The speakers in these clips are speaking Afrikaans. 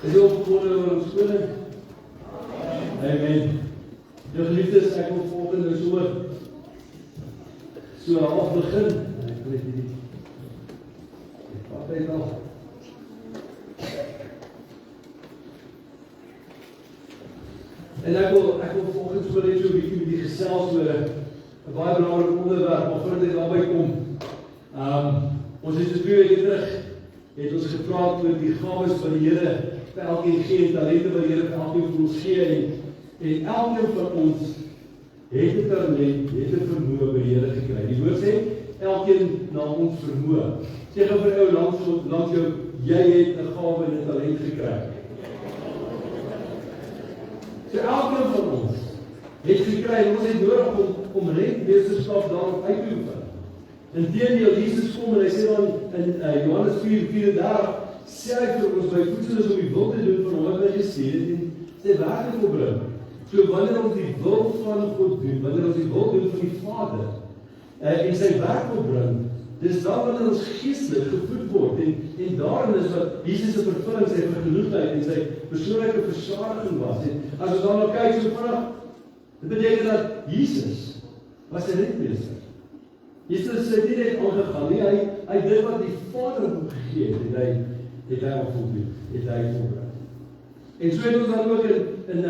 Is jy opgewonde oor ons koning? Amen. Jou geliefdes, ek wil volgende so half begin. Ek weet nie. Wat is nou? En ek wil volgens so net so 'n bietjie met die gesels oor 'n baie belangrike onderwerp, maar voordat ek daarby kom, ons het so 2 weke terug, het ons gepraat oor die gawes wat die Here vir elkeen gee, talente wat die Here vir elkeen vir ons gee, en elkeen van ons het 'n talent, het 'n vermoë by die Here gekry. Die woord sê, elkeen na ons vermoë. Sê gou vir jou langs jou, jy het 'n gawe en 'n talent gekry. So elkeen van ons het gekry, en ons het nodig om rentmeesterskap daarop uit te oefen. Inteendeel, Jesus kom en hy sê dan in Johannes 4:34, sê hy vir ons, my voedsel is om die wil te doen van hom wat hy gestuur het en sy werk te volbring. So wanneer ons die wil van God doen, wanneer ons die wil doen van die Vader, en sy werk volbring, dis dan wanneer ons geestelik gevoed word, en daarin is wat Jesus se vervulling, sy vergenoegdheid en sy persoonlike versadiging was. En as ons dan nou kyk so vinnig, dit beteken dat Jesus was 'n rentmeester. Jesus het nie net aangegaan nie, hy dit wat die Vader hom gegee het hy voldoen, het hy volbring. En so het ons dan ook in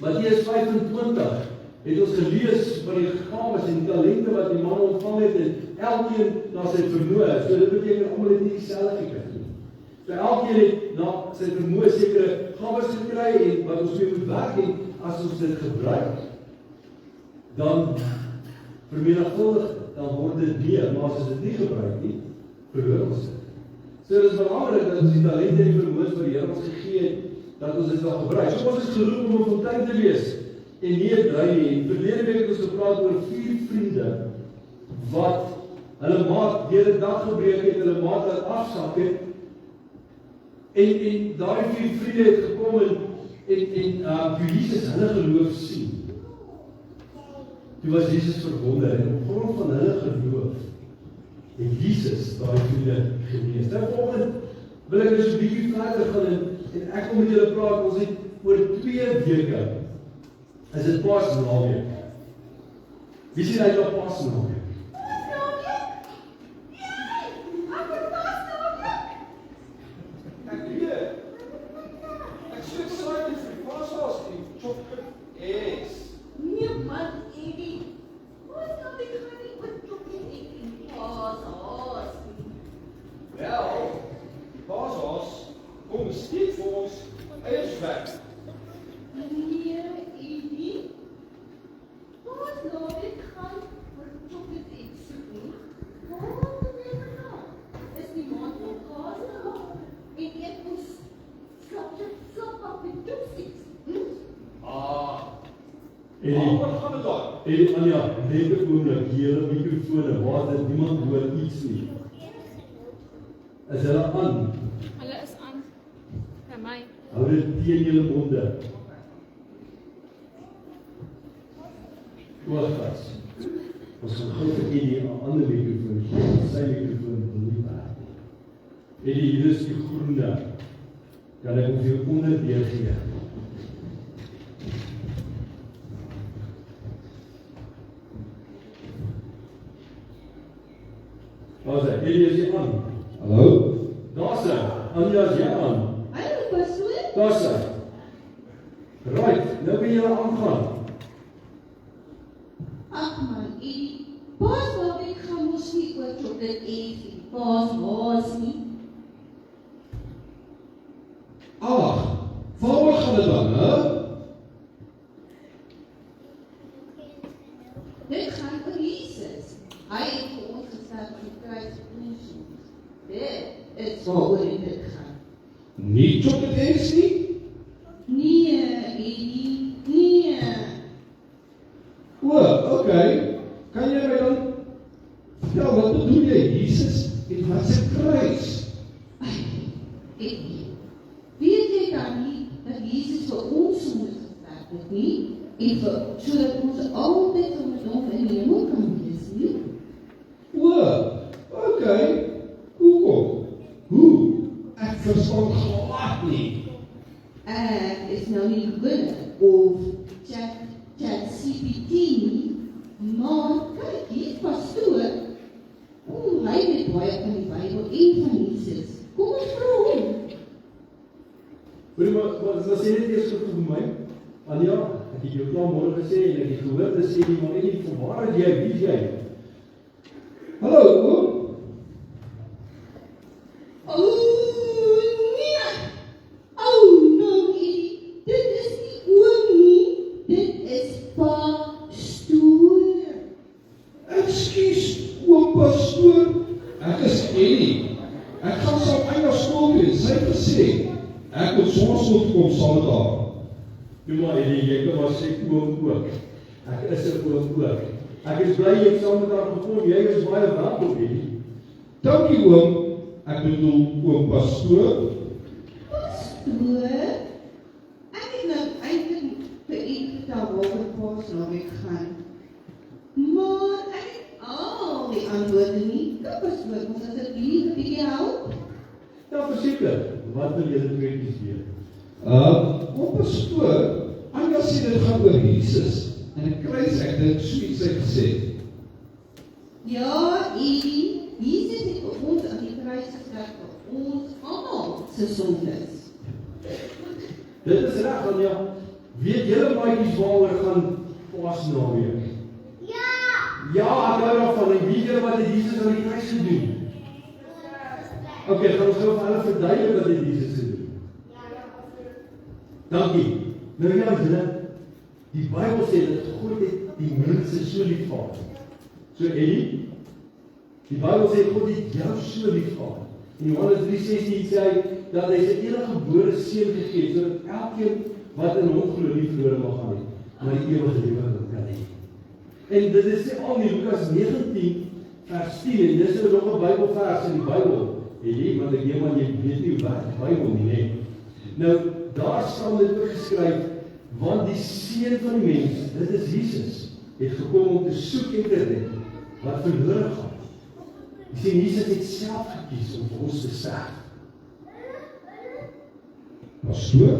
Matteus 25 het ons gelees van die gawes en die talente wat die man ontvang het, en elkeen na sy vermoë. So dit beteken almal het nie dieselfde gekry nie. So elkeen het na sy vermoë sekere gawes gekry en wat ons mee moet werk, en as ons dit gebruik, dan vermenigvuldig, dan word dit meer, maar as ons dit nie gebruik nie, verloor ons dit. So dit is belangrik dat ons die talente en die vermoëns wat die Here ons gegee het, dat ons dit wel gebruik. So ons is geroep om 'n fontein te wees, en nie 'n draai nie. Verlede week het ons gepraat oor 4 vriende, wat hulle maat deur die dag gebreek het, hulle maat laat afsak het, en daai 4 vriende het gekom en toe Jesus hulle geloof sien. Toe was Jesus verwonder, en op grond van hulle geloof het Jesus daai vriende genees. Nou volgende wil ek dus 'n bietjie verder gaan, en ek kom met julle praat, ons het oor 2 weke, is dit Paasnaweek. Wie sien uit op Paasnaweek? En Anja, net 'n oomblik, hier 'n mikrofone, waar dit niemand hoor iets nie. Is hulle aan? Hulle is aan. By my. Hou dit teen julle monde. Oorgas. Ons gaan gou vir Eddie 'n ander mikrofoon gee, sy mikrofoon wil nie werk nie. Eddie, hier is die groene. Kan ek vir jou onderdeel gee? Daar's hy, Eddie is hier aan. Hallo? Daar's hy, Anja is hier aan. Hallo, pastoor. Daar's hy. Right, nou ben jy aangaan. Ag man, Eddie, Paasnaweek gaan mos nie oor chocolate eet nie. Paashaas nie. Waaroor gaan dit dan, hè? Dit gaan oor Jesus. Hy het vir ons gesterf aan die kruis vir ons sondes. Dit is waaroor dit gaan. Nie chocolate eggs nie? Nee, Eddie, nee. Okay. Kan jy my dan vertel, wat bedoel jy, Jesus en wat se kruis? Eddie, weet jy dan nie dat Jesus vir ons sondes gesterf het nie? En sodat ons altyd met hom in die hemel kan wees nie? Okay. Hoekom? Hoe? Ek verstaan glad glad nie. Ek is nou nie Google of ChatGPT nie, maar kyk, hier pastoor, hy weet baie van die Bybel en van Jesus. Kom ons vra hom. Maar sê net eers vir my, Anja, ek het jou klaar môre gesê, en ek het gehoor te sê, maar nie, van waar het jy, wie is jy? Hallo, oom? Dit is nie oom nie, dit is pastoor. Ekskuus, oom pastoor. Ek is Ellie. Ek gaan saam Anja skool doen. Sy het gesê, ek moet sonskool toe kom saam met haar. Doe maar, Ellie, jy kan maar sê oom ook. Ek is 'n oom ook. Ek is bly jy het saam met haar gekom, jy is baie welkom, Ellie. Dankie oom. Ek bedoel oom pastoor. Pastoor? Ek het nou eintlik vir u vertel waaroor Paasnaweek gaan. Maar ek het al die antwoorde nie. Kom pastoor, ons asseblief 'n bietjie help. Ja, verseker, wat wil julle tweeetjies weet? Oom pastoor, Anja sê dit gaan oor Jesus. En ek kruis, ek dink soos sy gesê. Ja, Eli, Jesus het vir ons aan die kruis gesterf vir ons almal se sondes. Dit is reg, Anja. Weet julle maatjies waaroor gaan Paasnaweek? Ja, ek hou daarvan. En weet julle wat het Jesus aan die kruis gedoen? Okay, gaan ons gou vir hulle verduidelik wat het Jesus gedoen. Dankie. Nou ja, julle, die Bybel sê dat God het die mense so lief gehad. So Ellie, die Bybel sê God het jou so lief gehad. In Johannes 3:16 sê hy dat hy sy enige gebore seun gegee het sodat elkeen wat in hom glo nie verlore mag gaan nie, maar die ewige lewe kan hê. En dit is al in Lukas 19 vers 10 en dis nog 'n Bybelvers in die Bybel. Ellie, want ek weet jy weet nie wat die Bybel nie, hè. Nou, daar staan dit ook geskryf, want die seun van die mens, dit is Jesus, het gekom om te soek en te red wat verlore gaan. Jy sien, Jesus het self gekies om vir ons te sterf. Pastoor,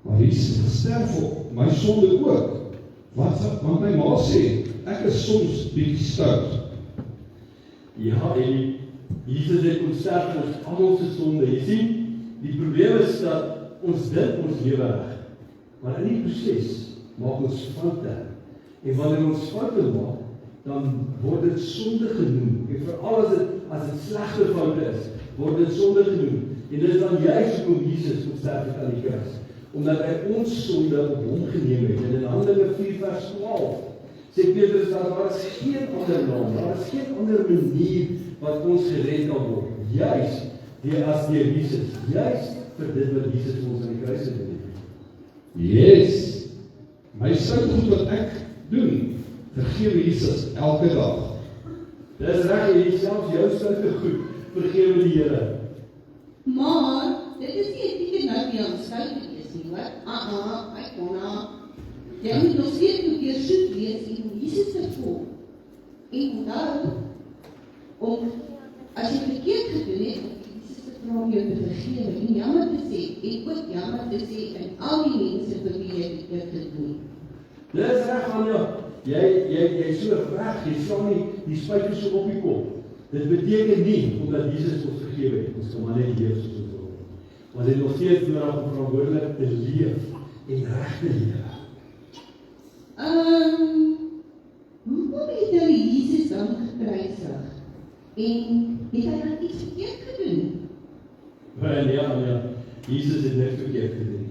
maar Jesus het gesterf op my sonde ook. Want my ma sê, ek is soms bietjie stout. Ja, Ellie, Jesus het ons sterf vir ons almal se sonde. Jy sien, die probleem is dat ons dink ons lewe reg, maar in die proses maak ons foute. En wanneer ons foute maak, dan word dit sonde genoem. En veral as dit slegte foute is, word dit sonde genoem. En dit is dan juist hoekom Jesus moet sterf het aan die kruis, omdat hy ons sonde op hom geneem het. En in Handelinge 4 vers 12 sê Petrus dat daar is geen ander naam, daar is geen ander manier wat ons gered kan word. Juist as deur Jesus, juist vir dit wat Jesus vir ons aan die kruis gedoen het. Yes, my sout goed wat ek doen, vergewe Jesus elke dag. Dis reg, jy selfs jou soute goed, vergewe die Here. Maar, dit is nie 'n bietjie nou die aansluit wees nie, hoor. Ek kon jy moet nog steeds een keer soek wees en Jesus te volg. En onthou, as jy verkeerd gedoen het, Jesus te vra om jou te vergewe en jammer te sê, en ook jammer te sê in al die mense vir wie jy verkeerd gedoen het. Dis reg, Anja. Jy so reg, jy slaan nie die spyker so op die kop. Dit beteken nie, omdat Jesus ons vergewe het, ons kan maar net leef soos ons wil. Maar dit is nog steeds nodig om verantwoordelik te leef en reg te leef. Hoekom het hulle Jesus dan gekruisig? En het hy dan iets verkeerd gedoen? Nee, Anja, Jesus het niks verkeerd gedoen.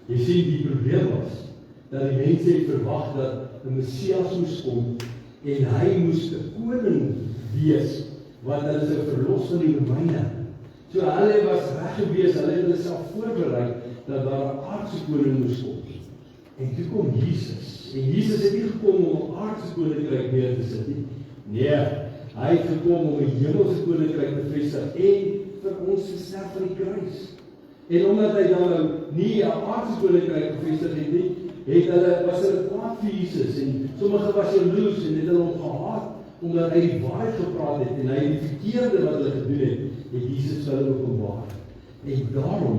Jy sien, die probleem was, dat die mense het verwag dat 'n Messias moes kom, en hy moes 'n koning wees, wat hulle sou verlos van die Romeine. So hulle was reg gewees, hulle het hulle self voorberei, dat daar 'n aardse koning moes kom. En toe kom Jesus, en Jesus het nie gekom om 'n aardse koninkryk neer te sit nie. Nee, hy het gekom om 'n hemelse koninkryk te vestig, en vir ons te sterf aan die kruis. En omdat hy dan nou nie 'n aardse koninkryk gevestig het nie, was hulle kwaad vir Jesus, en sommige was jaloers en het hulle hom gehaat, omdat hy die waarheid gepraat het, en hy die verkeerde wat hulle gedoen het Jesus vir hulle openbaar. En daarom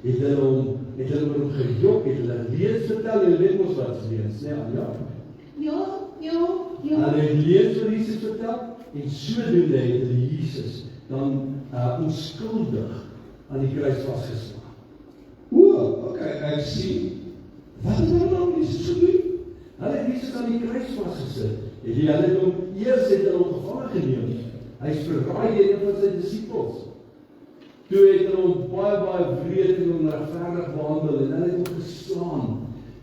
het hulle hom gejok, het hulle leens vertel, julle weet mos wat is leens, né, Anja? Ja. Hulle het leens vir Jesus vertel, en sodoende het hulle Jesus dan onskuldig aan die kruis vasgeslaan. Okay, ek sien. Wat het hulle nou met Jesus gedoen? Hulle het Jesus aan die kruis vasgesit. Hulle het hom eers gevangen geneem. Hy is verraai deur een van sy disippels. Toe het hulle hom baie wreed en onregverdig behandel en hulle het hom geslaan.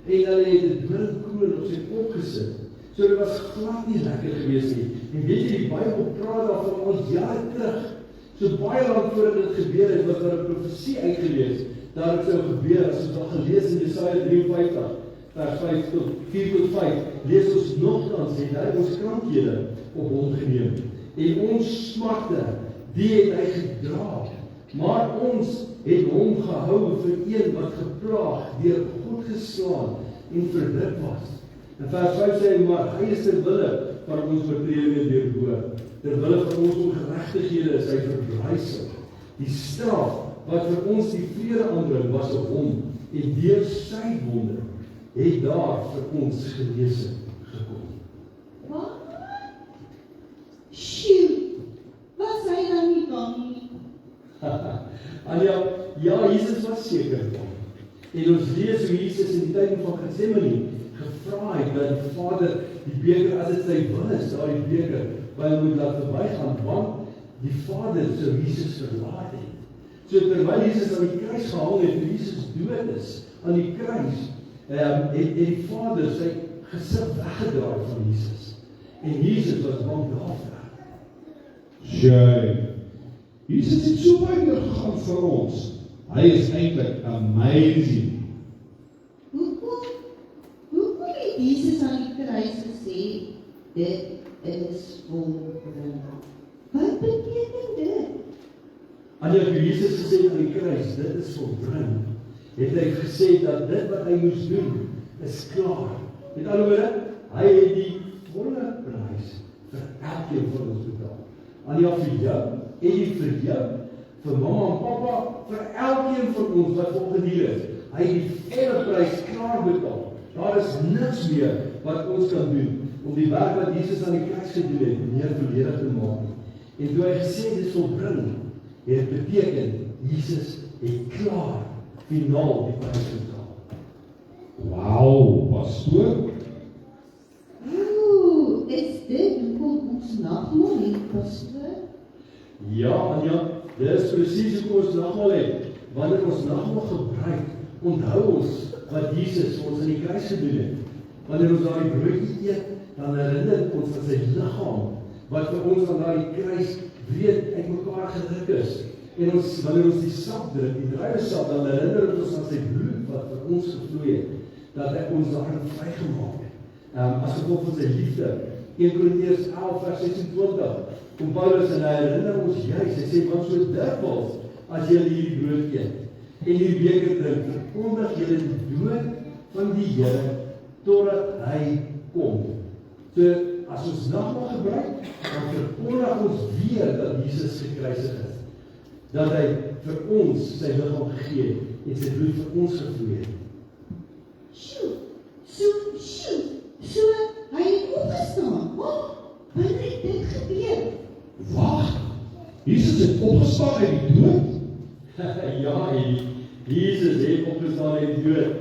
En hulle het 'n doringkroon op sy kop gesit. So dit was glad nie lekker geweest nie. En weet jy, die Bybel praat daarvan ons jare terug. So baie lank voordat dit gebeur het, was daar 'n profesie uitgelees dat dit sou gebeur, as ons al gelees in Jesaja 53, vers 4 tot 5, lees ons nogtans, het hy ons krankhede op hom geneem, en ons smarte, die het hy gedra, maar ons het hom gehou vir een wat geplaag, deur God geslaan en verdruk was. In vers 5 sê hy, maar hy is ter wille van ons oortredinge deurboor, ter wille van ons ongeregtighede is hy verbrysel. Die straf wat vir ons die vrede aanbring was op hom, en deur sy wonde het daar vir ons genesing gekom. Wat? Sjoe, was hy dan nie bang nie? Anja, ja, Jesus was seker bang. En ons lees hoe Jesus in die tyd van Getsemane gevra het dat die Vader die beker, as dit sy wil is, daardie beker, by hom moet laat verbygaan, want die Vader sou Jesus verlaat het. So terwyl Jesus aan die kruis gehang het, en Jesus dood is, aan die kruis, het die Vader sy gesig weggedraai van Jesus. En Jesus was bang daarvoor. Jesus het so baie gegaan vir ons. Hy is eintlik amazing. Hoekom het Jesus aan die kruis gesê, dit is volbring? Wat beteken dit? Anja, toe Jesus gesê aan die kruis, dit is volbring, het hy gesê dat dit wat hy moes doen, is klaar. Met ander woorde, hy het die volle prys vir elkeen van ons betaal. Anja, vir jou, en vir jou, vir mamma en papa, vir elkeen van ons wat volgedier is. Hy het die volle prys klaar betaal. Daar is niks meer wat ons kan doen om die werk wat Jesus aan die kruis gedoen het, meer volledig te maak. En toe hy gesê dit volbring, het beteken, Jesus het klaar, finaal die prys betaal. Wauw, pastoor. Is dit hoekom ons nagmaal het, pastoor? Ja, Anja, dit is presies hoe ons nagmaal het. Wanneer ons nagmaal gebruik, onthou ons wat Jesus ons aan die kruis gedoen het. Wanneer ons daardie broodjie eet, dan herinner ons aan sy liggaam, wat vir ons aan daardie kruis breed uitmekaar geruk is. En wanneer ons die sap drink, die druiwesap, dan herinner ons aan sy bloed wat vir ons gevloei het, dat hy ons daarin vrygemaak het. As gevolg van sy liefde, 1 Korintiërs 11 vers 26, kom Paulus en hy herinner ons juist, hy sê, want so dikwels, as julle hierdie brood eet, en hierdie beker drink, verkondig julle die dood van die Here, totdat hy kom. So, as ons nagmaal gebruik, dan verkondig ons weer dat Jesus gekruisig is, dat hy vir ons sy liggaam gegee het, en sy bloed vir ons gevloei het. So, hy het opgestaan. Wanneer het dit gebeur? Wacht, Jesus het opgestaan uit die dood? Ja, Jesus het opgestaan uit die dood.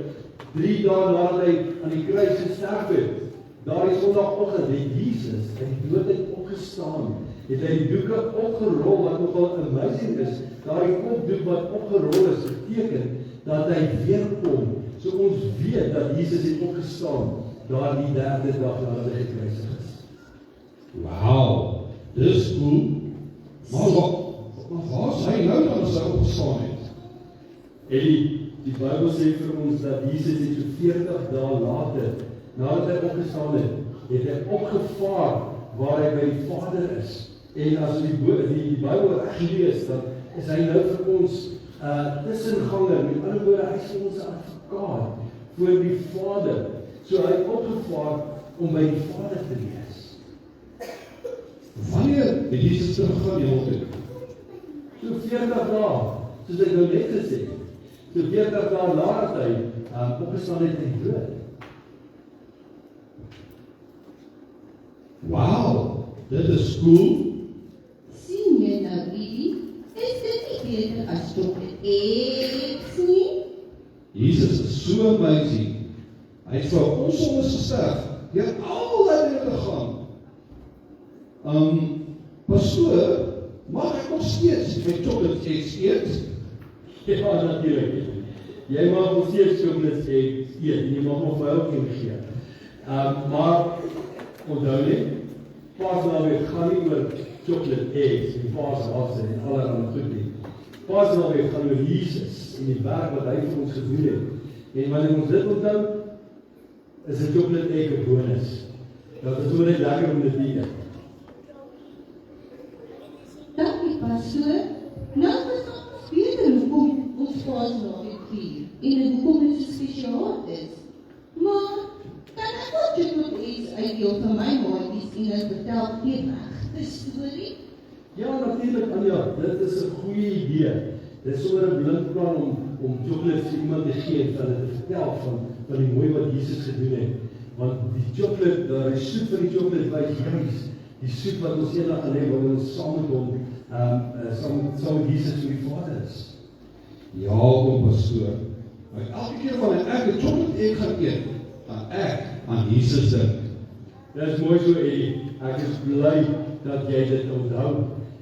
3 dae nadat hy aan die kruis gesterf het, daardie Sondagoggend het Jesus uit die dood uit opgestaan. Het hy die doeke opgerol, wat nogal amazing is, daardie kopdoek wat opgerol is, beteken dat hy weer kom. So ons weet dat Jesus het opgestaan, daar die 3de dag nadat hy gekruisig is. Wauw, dis cool. Maar waar is hy nou dan as hy opgestaan het? En die Bybel sê vir ons dat Jesus het so 40 dae later, nadat hy opgestaan het hy opgevaar waar hy by die Vader is. En as die Bybel reg lees, dan is hy nou vir ons tussenganger, met ander woorde, hy is vir ons advokaat voor die Vader. So hy het opgevaar om by die Vader te wees. Wanneer het Jesus teruggegaan hemel toe? So 40 dae. soos ek nou net gesê het. So 40 dae nadat hy opgestaan het uit die dood. Wow, dit is cool. Sien jy nou, Edie? Is dit nie beter as chocolate eggs nie? Jesus is so amazing. Hy het vir ons sondes gesterf. Hy het al die dinge gegaan. Pastoor, mag ek nog steeds my chocolate eggs eet? Ja, natuurlijk. Jy mag nog steeds chocolate eggs eet, jy mag nog vir elkeen gee. Maar, onthou net, Paasnaweek gaan nie oor chocolate eggs en paashasse en allerhande goed nie. Paasnaweek gaan oor Jesus en die werk wat hy vir ons gedoen het. En wanneer ons dit onthou, is 'n chocolate egg 'n bonus. Dat is sommer net lekker om dit te eet. Dankie, pastoor. Nou verstaan ons beter hoekom ons Paasnaweek vier en hoekom dit so spesiaal is. Maar kan ek ook chocolate eggs uitdeel vir my maatjies en hulle vertel die regte storie? Ja, natuurlijk, Anja, dit is 'n goeie idee. Dit is sommer 'n blind plan om chocolate vir iemand te gee en hulle te vertel van die mooi wat Jesus gedoen het. Want die chocolate, die soet van die chocolate wys juis die soet wat ons eendag gaan hê wanneer ons saam met hom, saam met Jesus vir die Vader is. Ja, kom pastoor. Maar elke keer wanneer ek 'n chocolate egg gaan eet, gaan ek aan Jesus dink. Dit is mooi so, Eddie. Ek is bly dat jy dit onthou.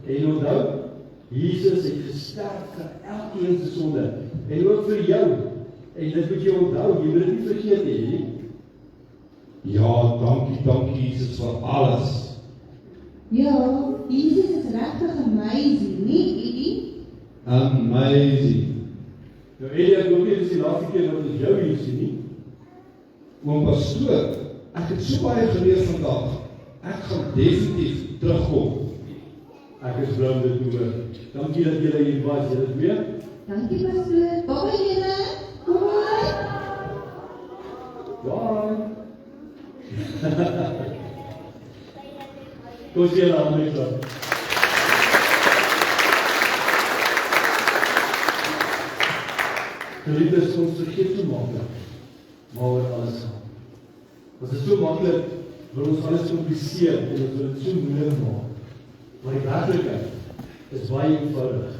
En onthou, Jesus het gesterf vir elkeen se sonde. En ook vir jou. En dit moet jy onthou, jy moet dit nie vergeet nie, Eddie. Ja, dankie Jesus vir alles. Ja, Jesus is regtig amazing, nie, Edie? Amazing. Nou Eddie, ek hoop nie, dit is die laaste keer wat ons jou hier sien nie. Maar pastoor, ek het so baie geleer vandag. Ek gaan definitief terugkom. Ek is bly om dit te hoor. Dankie dat julle hier was, julle twee. Dankie, pastoor. Baba julle. Hoi. Bye. Kom sien julle aan my klap. Geliefdes, ons vergeet so maklik, maar oor alles gaan. Ons is so maklik, wil ons alles kompliseer en ons wil dit so moeilik maak. Maar die werklikheid is baie eenvoudig.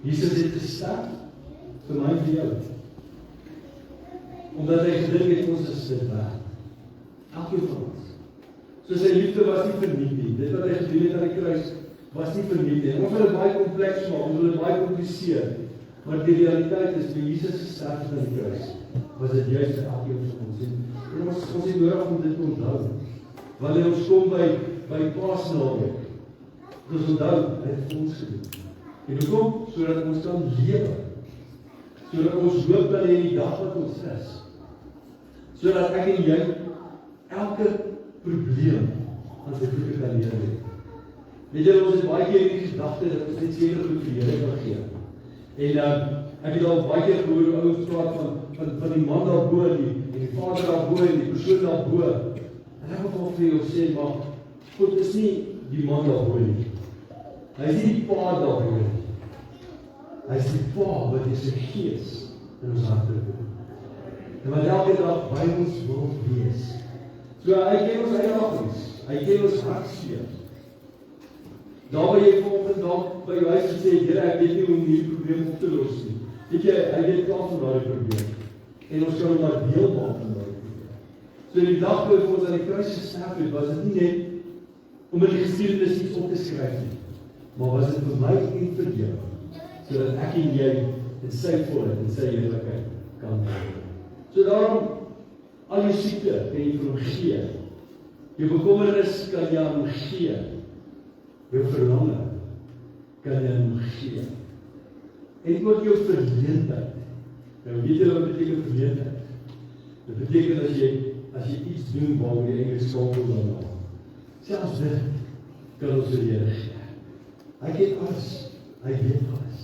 Jesus het gesterf vir my en vir jou. Omdat hy gedink het ons is dit werd. Elkeen van ons. So sy liefde was nie verniet nie. Dit wat hy gedoen het aan die kruis was nie verniet nie. Ons wil dit baie kompleks maak, ons wil dit baie kompliseer. Maar die realiteit is, toe Jesus gesterf het aan die kruis, was dit juist vir elkeen van ons. En ons het nodig om dit te onthou. Wanneer ons kom by Paasnaweek, ons onthou, hy het vir ons gedoen. En hoekom? Sodat ons kan lewe. Sodat ons hoop kan hê in die dag wat ons is. Sodat ek en jy elke probleem aan sy voete kan neerlê. Weet jy, ons het baie keer die gedagte dat ons net seker goed vir Here kan gee. En ek het al baie keer gehoor hoe ouens praat van die man daarbo en die vader daarbo en die persoon daarbo. En ek wil vir jou sê, maar God is nie die man daarbo nie. Hy is nie die pa daarbo nie. Hy is die pa wat is sy gees in ons harte doen. En wat elke dag by ons wil wees. So hy ken ons uitdagings, hy ken ons hartseer. Daar waar jy vanoggend dalk by jou huis gesê, Here, ek weet nie hoe om hierdie probleem op te los nie. Weet jy, hy weet klaar van daardie probleem. En ons kan hom maar deel maak van daardie probleem. So die dag toe ons aan die kruis gesterf het, was dit nie net om in die geskiedenis iets op te skryf nie, maar was dit vir my en vir jou, sodat ek en jy in sy volheid en sy heerlikheid kan lewe. So daarom, al jou siekte kan jy vir hom gee. Jou bekommernis kan jy aan hom gee. Jou verlange kan jy aan hom gee. En ook jou verleentheid. Nou weet jy wat beteken verleentheid? Dit beteken as jy iets doen waarom jy Engels skakel daarna. Selfs dit kan ons vir die Here gee. Hy ken alles. Hy weet alles.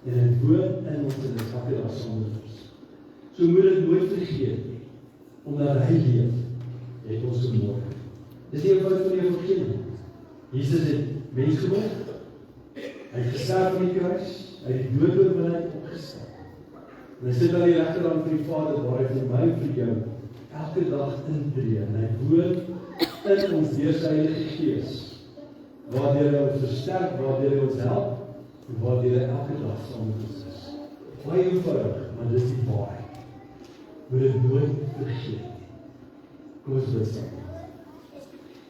En hy woon in ons en hy skak dit as saam met ons. So moet dit nooit vergeet nie. Omdat hy leef, het ons gemorgen. Dis die eenvoud van die evangelie. Jesus het mens geword. Hy het gesterf aan die kruis. Hy uit die dood oor my uit opgestaan. En hy sit aan die regterhand van die Vader, waar hy vir my en vir jou elke dag intree, en hy woon in ons deur sy Heilige Gees, waardeur hy ons versterk, waardeur hy ons help, en waardeur hy elke dag saam met ons is. Baie eenvoudig, maar dis die waarheid. Moet dit nooit vergeet nie. Kom ons bid saam.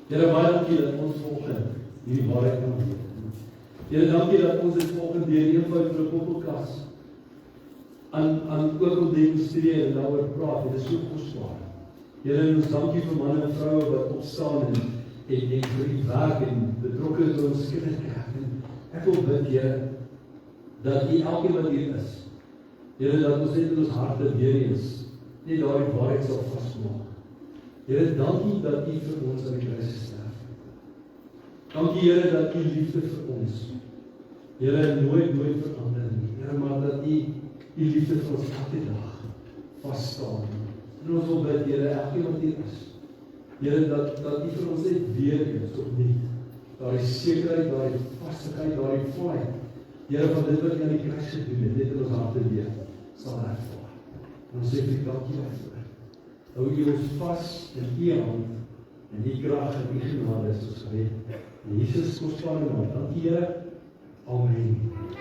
Here, baie dankie dat ons vanoggend hierdie waarheid kan weet. Here, dankie dat ons dit vanoggend deur die eenvoud van 'n podcast aan ook wil demonstreer en daaroor praat. Dit is so kosbaar. Here, ons dankie vir manne en vroue wat opstaan en vir die werk en betrokke is by ons kinderkerk. En ek wil bid, Here, dat U elkeen wat hier is, Here, dat ons net in ons harte weer eens net daardie waarheid sal vasmaak. Here, dankie dat U vir ons aan die kruis gesterf het. Dankie, Here, dat U liefde vir ons, Here, nooit verander nie. Here, maar dat U liefde vir ons elke dag vasstaan. En ons wil bid, Here, elkeen wat hier is, Here, dat U vir ons net weer eens opnuut daardie sekerheid, daardie vastigheid, daardie volheid, Here, van dit wat U aan die kruis gedoen het, net in ons harte weer sal ervaar. En ons sê vir U dankie daarvoor. Hou U ons vas in U hand, en U krag en U genade is ons gered. In Jesus kosbare naam. Dankie, Here. Amen.